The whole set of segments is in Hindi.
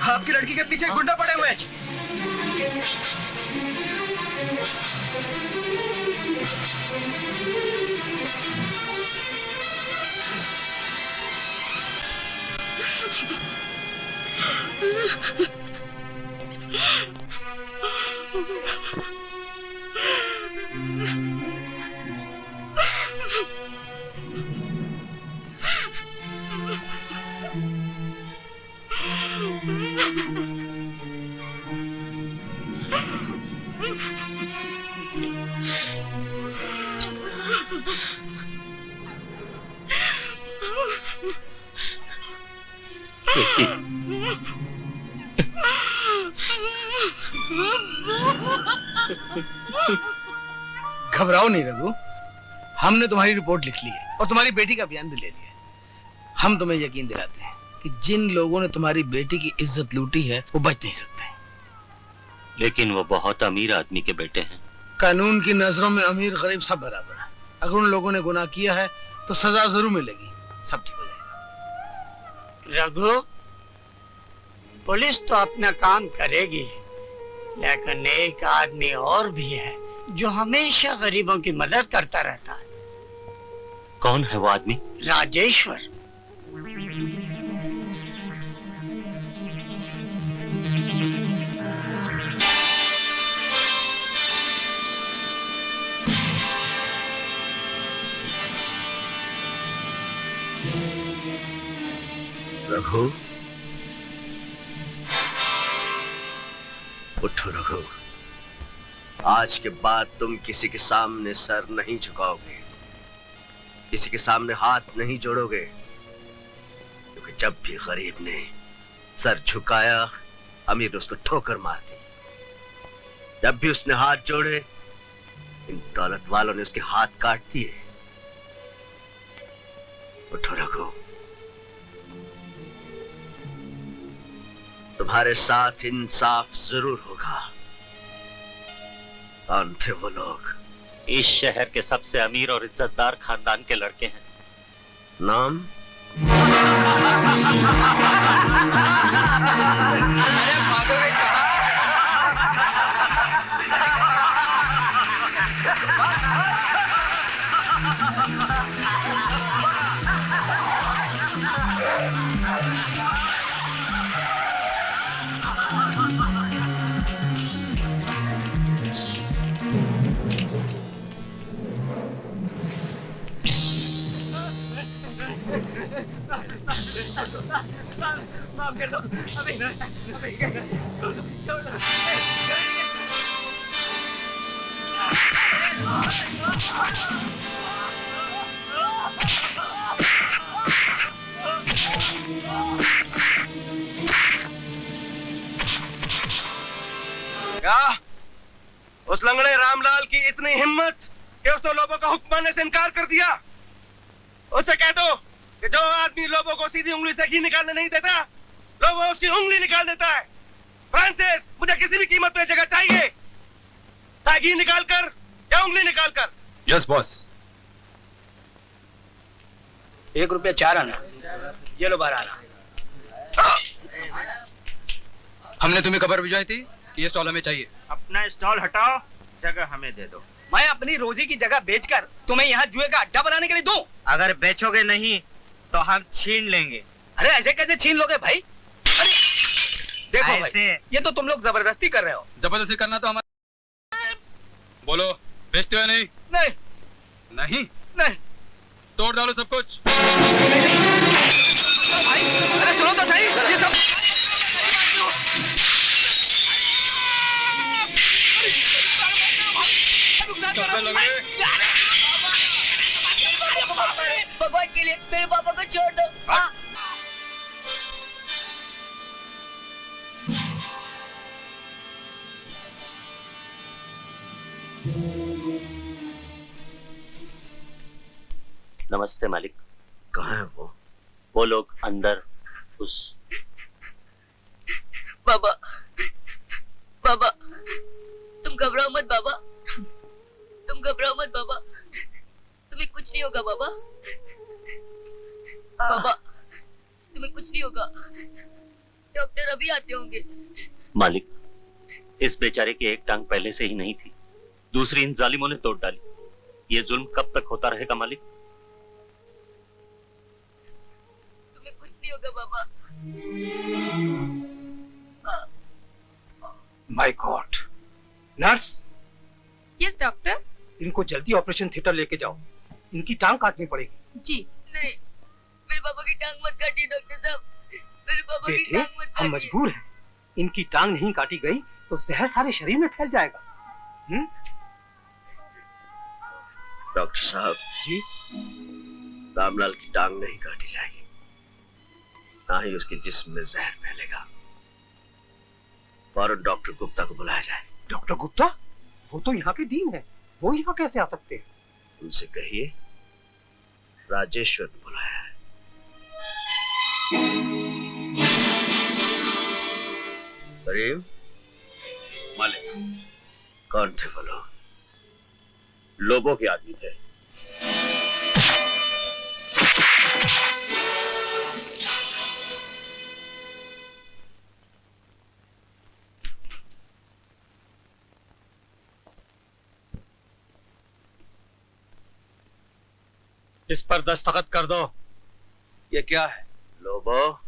आपकी लड़की के पीछे गुंडा पड़े हुए हैं। घबराओ नहीं रघु, हमने तुम्हारी रिपोर्ट लिख ली है और तुम्हारी बेटी का बयान भी ले लिया है। हम तुम्हें यकीन दिलाते हैं कि जिन लोगों ने तुम्हारी बेटी की इज्जत लूटी है वो बच नहीं सकते। लेकिन वो बहुत अमीर आदमी के बेटे हैं। कानून की नजरों में अमीर गरीब सब बराबर है। अगर उन लोगों ने गुनाह किया है तो सजा जरूर मिलेगी। सब ठीक हो जाएगा। रघु, पुलिस तो अपना काम करेगी, लेकिन एक आदमी और भी है जो हमेशा गरीबों की मदद करता रहता है। कौन है वो आदमी? राजेश्वर। रघु, उठो रघु। आज के बाद तुम किसी के सामने सर नहीं झुकाओगे, किसी के सामने हाथ नहीं जोड़ोगे, क्योंकि जब भी गरीब ने सर झुकाया अमीर ने उसको ठोकर मार दी। जब भी उसने हाथ जोड़े इन दौलत वालों ने उसके हाथ काट दिए। उठो रघु, तुम्हारे साथ इंसाफ जरूर होगा। कौन थे वो लोग? इस शहर के सबसे अमीर और इज्जतदार खानदान के लड़के हैं। नाम? माफ कर दो, अभी छोड़ दो। क्या? उस लंगड़े रामलाल की इतनी हिम्मत कि उसने लोगों का हुक्म मानने से इनकार कर दिया। उससे कह दो कि जो आदमी लोगों को सीधी उंगली से घी निकालने नहीं देता, लोगों उसकी उंगली निकाल देता है। फ्रांसिस, मुझे किसी भी कीमत पे जगह चाहिए, चाहे घी निकाल कर या उंगली निकाल कर। Yes boss. 1 रुपया 4 आना, ये लो 12 आना। हमने तुम्हें खबर भिजवाई थी कि ये स्टॉल हमें चाहिए। अपना स्टॉल हटाओ, जगह हमें दे दो। मैं अपनी रोजी की जगह बेचकर तुम्हें यहाँ जुए का अड्डा बनाने के लिए दूं? अगर बेचोगे नहीं तो हम छीन लेंगे। अरे ऐसे कैसे छीन लोगे भाई? अरे देखो भाई, ऐसे। ये तो तुम लोग जबरदस्ती कर रहे हो। जबरदस्ती करना तो हमारा। बोलो, बेचते हो या नहीं? नहीं नहीं? नहीं तोड़ डालो सब कुछ। भाई, अरे सुनो तो सही, ये सब भगवान के लिए मेरे पापा को छोड़ दो। नमस्ते मालिक। कहाँ है वो लोग अंदर उस। बाबा, बाबा, तुम घबराओ मत बाबा, तुम घबराओ मत बाबा, तुम्हें कुछ नहीं होगा बाबा। बाबा, तुम्हें कुछ नहीं होगा, डॉक्टर अभी आते होंगे। मालिक, इस बेचारे की एक टांग पहले से ही नहीं थी, दूसरी इन जालिमों ने तोड़ डाली। ये जुल्म कब तक होता रहेगा मालिक? तुम्हें कुछ नहीं होगा बाबा। My god. Nurse, yes doctor. इनको जल्दी ऑपरेशन थिएटर लेके जाओ, इनकी टांग काटनी पड़ेगी। जी। नहीं, मेरे पापा की टांग मत काटिए डॉक्टर साहब, मेरे पापा की बेटे, टांग मत हम काटिए। मजबूर हैं। इनकी टांग नहीं काटी गई तो जहर सारे शरीर में फैल जाएगा। डॉक्टर साहब जी? रामलाल की टांग नहीं काटी जाएगी, ना ही उसके जिस्म में जहर फैलेगा। फौरन डॉक्टर गुप्ता को बुलाया जाए। डॉक्टर गुप्ता? वो तो यहाँ के डीन है, वो यहाँ कैसे आ सकते हैं? उनसे कहिए राजेश्वर ने बुलाया है। करीम, मालिक, कौन थे वो लोग? लोगों के आदमी थे। इस पर दस्तखत कर दो। ये क्या है? लोबो,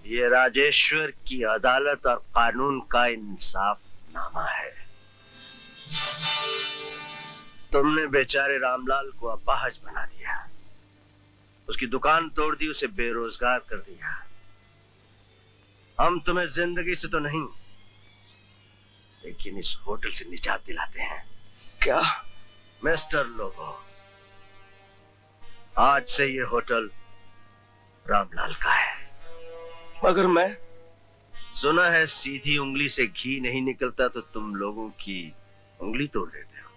ये राजेश्वर की अदालत और कानून का इंसाफनामा है। तुमने बेचारे रामलाल को अपाहज बना दिया, उसकी दुकान तोड़ दी, उसे बेरोजगार कर दिया। हम तुम्हें जिंदगी से तो नहीं, लेकिन इस होटल से निजात दिलाते हैं। क्या? मिस्टर लोबो, आज से ये होटल रामलाल का है। मगर मैं सुना है सीधी उंगली से घी नहीं निकलता, तो तुम लोगों की उंगली तोड़ देते हो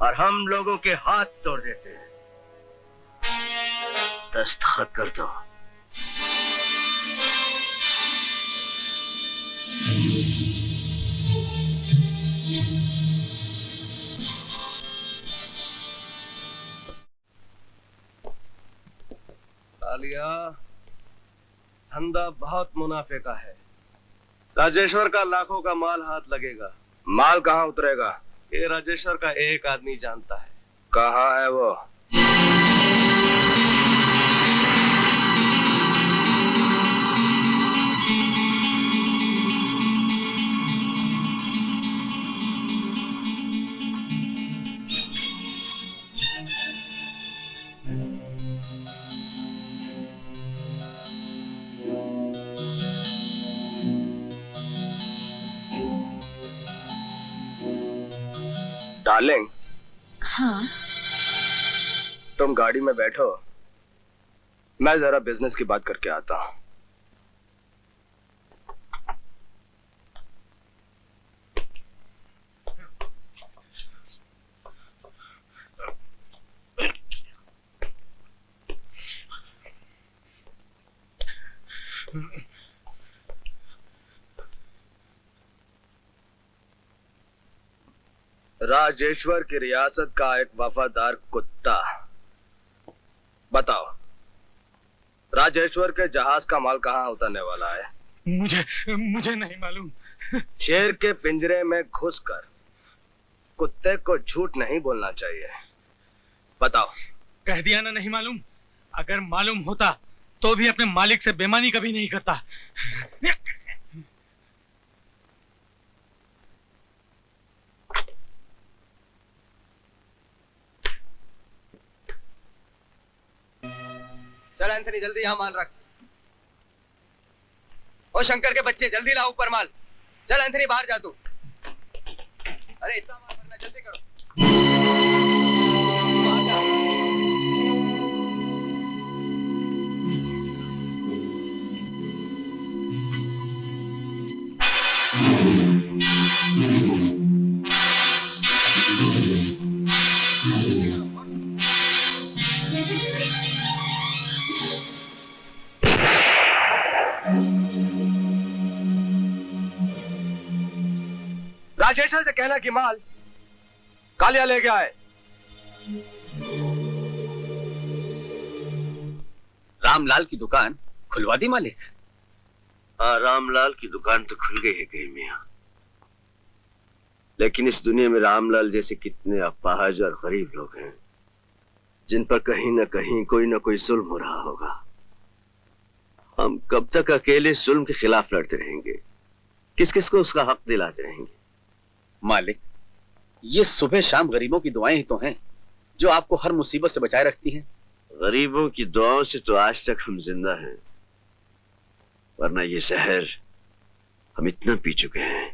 और हम लोगों के हाथ तोड़ देते हैं। दस्तखत कर दो। आलिया, धंधा बहुत मुनाफे का है। राजेश्वर का लाखों का माल हाथ लगेगा। माल कहाँ उतरेगा? ये राजेश्वर का एक आदमी जानता है। कहाँ है वो? डार्लिंग, हाँ। तुम गाड़ी में बैठो, मैं जरा बिजनेस की बात करके आता हूँ। राजेश्वर की रियासत का एक वफादार कुत्ता। बताओ, राजेश्वर के जहाज का माल कहाँ उतरने वाला है? मुझे नहीं मालूम। शेर के पिंजरे में घुसकर कुत्ते को झूठ नहीं बोलना चाहिए। बताओ। कह दिया ना, नहीं मालूम। अगर मालूम होता तो भी अपने मालिक से बेईमानी कभी नहीं करता। चल एंथनी, जल्दी यहाँ माल रख। ओ शंकर के बच्चे, जल्दी लाओ ऊपर माल। चल एंथनी, बाहर जा तू। अरे इतना माल भरना, जल्दी करो। बाहर जा। राजेश्वर से कहना कि माल कालिया लेके आए। रामलाल की दुकान खुलवा दी मालिक? हाँ, रामलाल की दुकान तो खुल गई है करीम मियां, लेकिन इस दुनिया में रामलाल जैसे कितने अपाहज और गरीब लोग हैं जिन पर कहीं ना कहीं कोई ना कोई जुल्म हो रहा होगा। हम कब तक अकेले जुल्म के खिलाफ लड़ते रहेंगे? किस किस को उसका हक दिलाते रहेंगे? मालिक, ये सुबह शाम गरीबों की दुआएं ही तो हैं जो आपको हर मुसीबत से बचाए रखती हैं। गरीबों की दुआओं से तो आज तक हम जिंदा हैं, वरना ये जहर हम इतना पी चुके हैं।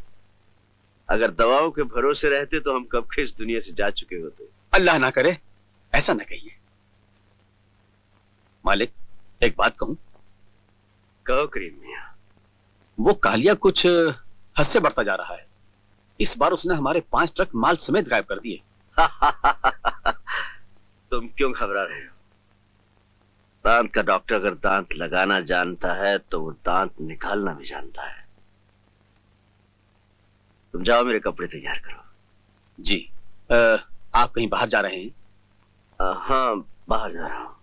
अगर दवाओं के भरोसे रहते तो हम कब के इस दुनिया से जा चुके होते। अल्लाह ना करे, ऐसा ना कहिए। मालिक, एक बात कहूं? कहो करीम मियां। वो कालिया कुछ हद से बढ़ता जा रहा है। इस बार उसने हमारे 5 ट्रक माल समेत गायब कर दिए। तुम क्यों घबरा रहे हो? दांत का डॉक्टर अगर दांत लगाना जानता है तो वो दांत निकालना भी जानता है। तुम जाओ, मेरे कपड़े तैयार करो। जी। आप कहीं बाहर जा रहे हैं? हाँ, बाहर जा रहा हूं।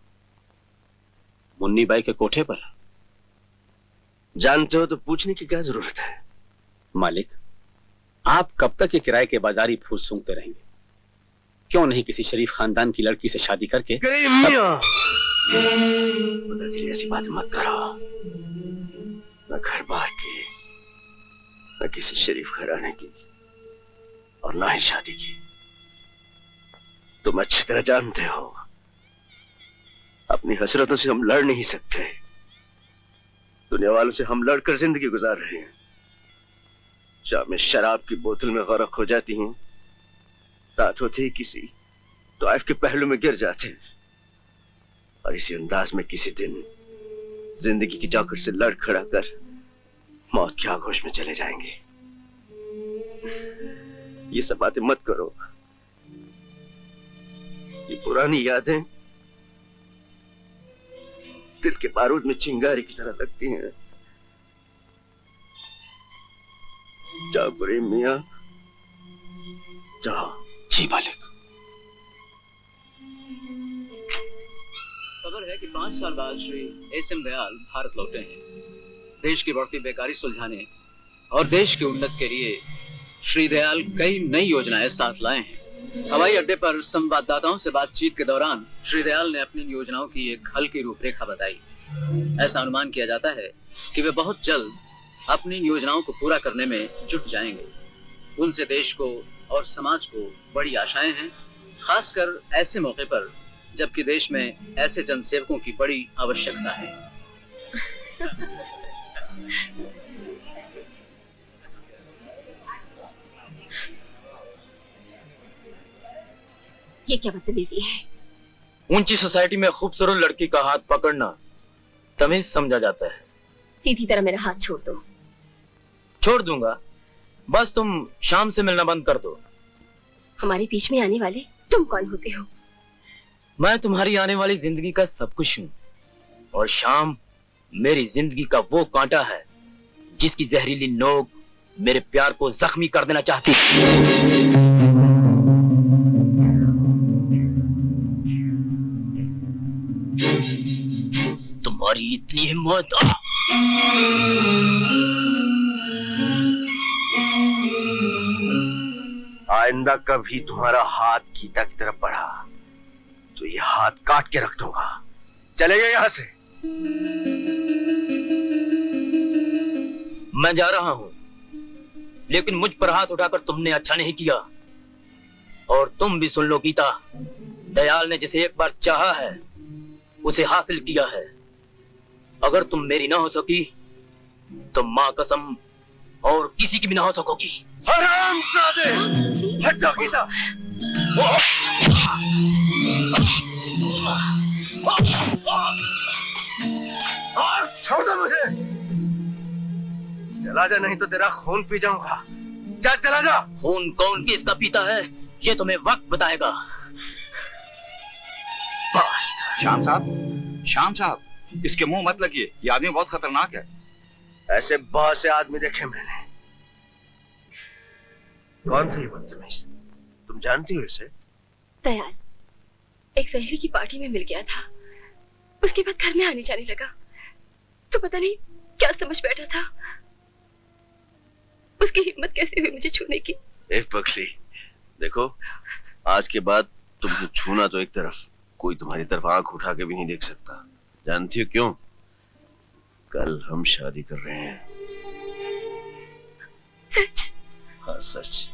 मुन्नी बाई के कोठे पर? जानते हो तो पूछने की क्या जरूरत है? मालिक, आप कब तक ये किराए के बाजारी फूल सूंघते रहेंगे? क्यों नहीं किसी शरीफ खानदान की लड़की से शादी करके? खुदा के लिए ऐसी बात मत करो। न घर बार की, न किसी शरीफ घराने की, और ना ही शादी की। तुम अच्छी तरह जानते हो अपनी हसरतों से हम लड़ नहीं सकते। दुनिया वालों से हम लड़कर जिंदगी गुजार रहे हैं। शाम शराब की बोतल में गरक हो जाती हैं, रात होते ही किसी तौफ के पहलू में गिर जाते हैं, और इसी अंदाज में किसी दिन जिंदगी की चौखट से लड़ खड़ा कर मौत के आगोश में चले जाएंगे। ये सब बातें मत करो। ये पुरानी यादें दिल के बारूद में चिंगारी की तरह लगती हैं। जाओ करीम मियां, जाओ। जी मालिक। खबर है कि 5 साल बाद श्री एस.एम. दयाल भारत लौटे हैं। देश की बढ़ती बेकारी सुलझाने और देश की उन्नति के लिए श्री दयाल कई नई योजनाएं साथ लाए हैं। हवाई अड्डे पर संवाददाताओं से बातचीत के दौरान श्री दयाल ने अपनी योजनाओं की एक हल्की रूपरेखा बताई। ऐसा अनुमान किया जाता है कि वे बहुत जल्द अपनी योजनाओं को पूरा करने में जुट जाएंगे। उनसे देश को और समाज को बड़ी आशाएं हैं, खासकर ऐसे मौके पर जबकि देश में ऐसे जनसेवकों की बड़ी आवश्यकता है। ये क्या बदतमीजी है? ऊंची सोसाइटी में खूबसूरत लड़की का हाथ पकड़ना तमीज समझा जाता है। सीधी तरह मेरा हाथ छोड़ दो। छोड़ दूंगा, बस तुम शाम से मिलना बंद कर दो। हमारे बीच में आने वाले तुम कौन होते हो? मैं तुम्हारी आने वाली जिंदगी का सब कुछ हूँ, और शाम मेरी जिंदगी का वो कांटा है जिसकी जहरीली नोक मेरे प्यार को जख्मी कर देना चाहती है। तुम्हारी इतनी हिम्मत! आइंदा कभी तुम्हारा हाथ गीता की तरफ बढ़ा तो ये हाथ काट के रख दूंगा। चले गए यहां से। मैं जा रहा हूं, लेकिन मुझ पर हाथ उठाकर तुमने अच्छा नहीं किया। और तुम भी सुन लो गीता, दयाल ने जिसे एक बार चाहा है उसे हासिल किया है। अगर तुम मेरी ना हो सकी तो मां कसम और किसी की भी ना हो सकोगी। हरामजादे, हट जाओ गीता। छोड़ दो मुझे। चला जा, नहीं तो तेरा खून पी जाऊंगा। जा, चला जा। खून कौन किसका पीता है ये तुम्हें वक्त बताएगा। श्याम साहब, इसके मुंह मत लगिए, ये आदमी बहुत खतरनाक है। ऐसे बहुत से आदमी देखे मैंने। कौन थे ये बदतमीज? तुम जानती हो इसे? दयाल एक सहेली की पार्टी में मिल गया था, उसके बाद घर में आने जाने लगा, तो पता नहीं क्या समझ बैठा था। उसकी हिम्मत कैसे हुई मुझे छूने की? एक पगली, देखो आज के बाद तुमको छूना तो एक तरफ, कोई तुम्हारी तरफ आंख उठा के भी नहीं देख सकता। जानती हो क्यों? कल हम शादी कर रहे हैं। सच? हाँ सच।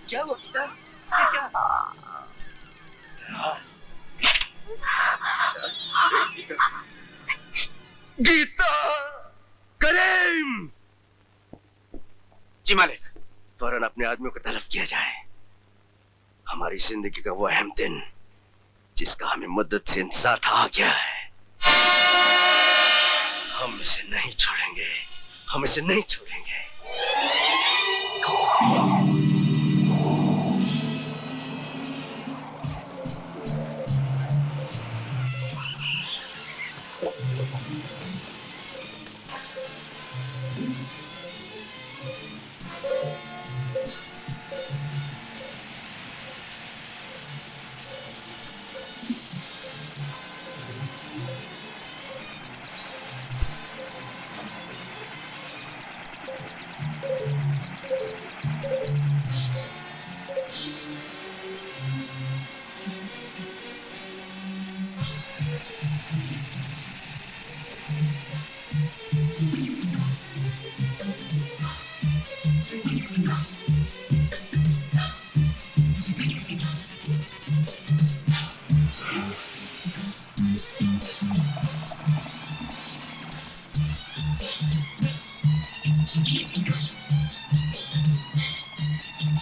क्या हुआ बेटा? गीता! करीम! जी मालिक। फौरन अपने आदमियों को तलब किया जाए। हमारी जिंदगी का वो अहम दिन जिसका हमें मुद्दत से इंतजार था आ गया है। हम इसे नहीं छोड़ेंगे, हम इसे नहीं छोड़ेंगे।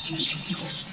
Thank you.